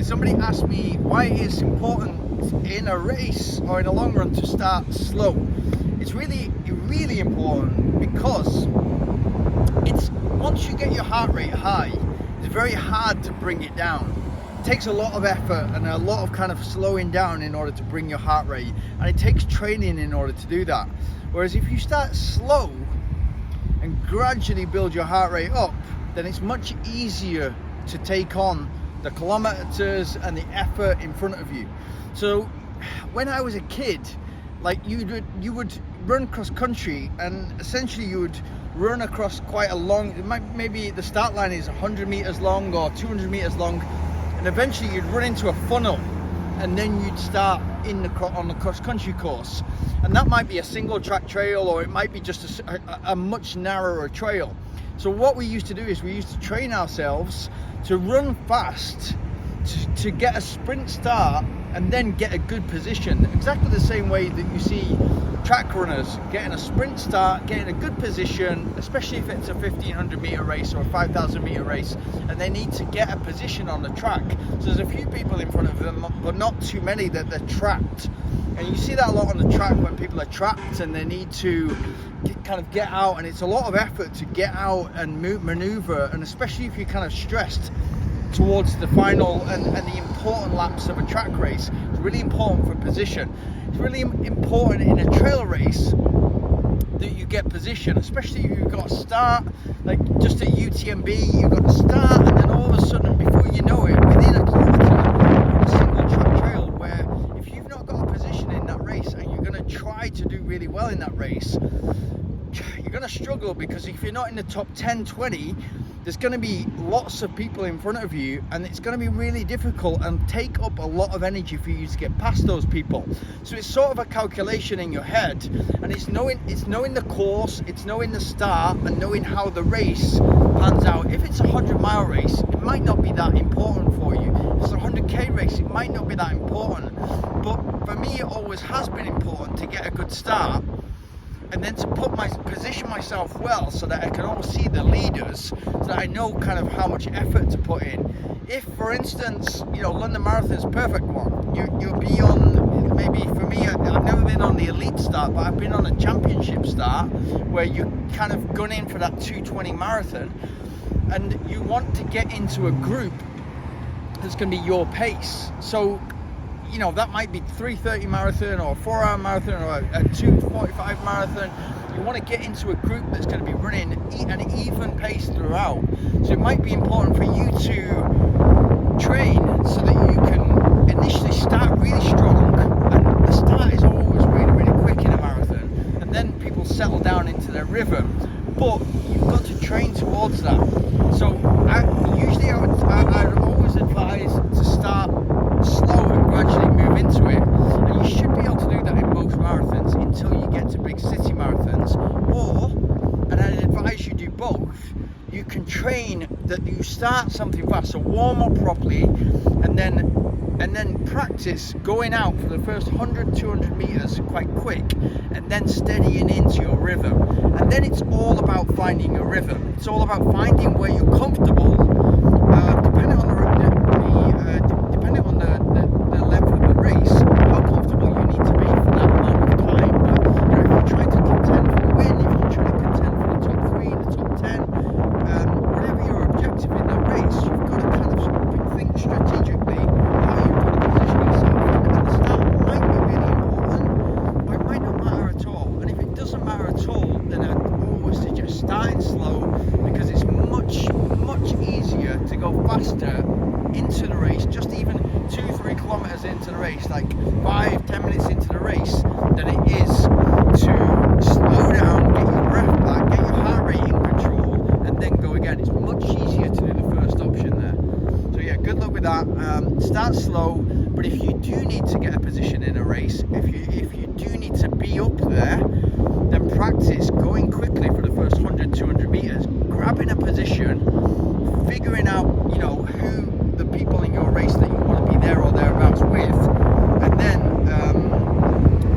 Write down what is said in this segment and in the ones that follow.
somebody asked me why it's important in a race or in a long run to start slow. It's really important because it's once you get your heart rate high, it's very hard to bring it down. It takes a lot of effort and a lot of kind of slowing down in order to bring your heart rate, and it takes training in order to do that. Whereas if you start slow and gradually build your heart rate up, then it's much easier to take on the kilometers and the effort in front of you. So when I was a kid, like you would run cross country, and essentially you would run across quite a long, maybe the start line is 100 meters long or 200 meters long, and eventually you'd run into a funnel, and then you'd start on the cross country course, and that might be a single track trail, or it might be just a much narrower trail. So what we used to do is we used to train ourselves to run fast, to get a sprint start and then get a good position, exactly the same way that you see track runners getting a sprint start, getting a good position, especially if it's a 1500 meter race or a 5000 meter race, and they need to get a position on the track. So there's a few people in front of them, but not too many, that they're trapped. And you see that a lot on the track when people are trapped and they need to kind of get out, and it's a lot of effort to get out and maneuver, and especially if you're kind of stressed towards the final and the important laps of a track race. It's really important for position. It's really important in a trail race that you get position, especially if you've got a start, like just at UTMB, you've got to start, and then all of a sudden, before you know it, within a kilometre, you're on a single track trail, where if you've not got a position in that race and you're going to try to do really well in that race, you're going to struggle, because if you're not in the top 10, 20, there's going to be lots of people in front of you, and it's going to be really difficult and take up a lot of energy for you to get past those people. So it's sort of a calculation in your head, and it's knowing the course, it's knowing the start, and knowing how the race pans out. If it's a 100-mile race, it might not be that important for you. If it's a 100k race, it might not be that important. But for me, it always has been important to get a good start, and then to position myself well, so that I can always see the leaders, so that I know kind of how much effort to put in. If, for instance, London Marathon is a perfect one, you'll be on, maybe for me, I've never been on the elite start, but I've been on a championship start, where you kind of gun in for that 220 marathon, and you want to get into a group that's going to be your pace. So that might be 3:30 marathon, or a 4-hour marathon, or a 2:45 marathon. You want to get into a group that's going to be running an even pace throughout. So it might be important for you to train so that you can initially start really strong, and the start is always really, really quick in a marathon, and then people settle down into their rhythm. But you've got to train towards that. So I'd always advise to start slow and gradually move into it, and you should be able to do that in most marathons until you get to big city marathons. And I'd advise you do both. You can train that you start something fast, so warm up properly, and then practice going out for the first 100, 200 meters quite quick, and then steadying into your rhythm. And then it's all about finding your rhythm. It's all about finding where you're comfortable, depending on the length of the race, how comfortable you need to be for that amount of time. But if you're trying to contend for the win, if you're trying to contend for the top 3, the top 10, whatever your objective in that race, you've got to kind of think strategically how you've got to position yourself. And the start might be really important, but it might not matter at all. And if it doesn't matter at all, then I'd always suggest starting slow, because it's much, much easier to go faster into the race, just even 2-3 kilometers into the race, like 5-10 minutes into the race, than it is to slow down, get your breath back, get your heart rate in control, and then go again. It's much easier to do the first option there. So yeah, good luck with that. Start slow, but if you do need to get a position in a race, if you do need to be up there, then practice going quickly for the first 100, 200 meters, grabbing a position, figuring out, who the people in your race that you want to be there or thereabouts with, and then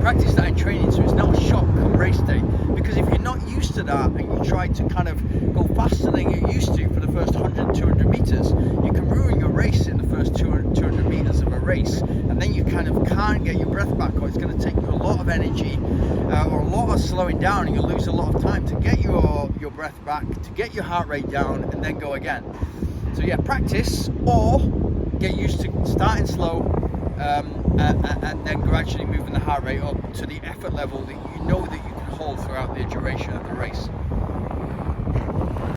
practice that in training, so it's not a shock on race day. Because if you're not used to that, and you try to kind of go faster than you're used to for the first 100, 200 meters, you can ruin your race in the first 200 meters. race, and then you kind of can't get your breath back, or it's going to take you a lot of energy or a lot of slowing down, and you'll lose a lot of time to get your breath back, to get your heart rate down, and then go again. So yeah, practice, or get used to starting slow and then gradually moving the heart rate up to the effort level that you know that you can hold throughout the duration of the race.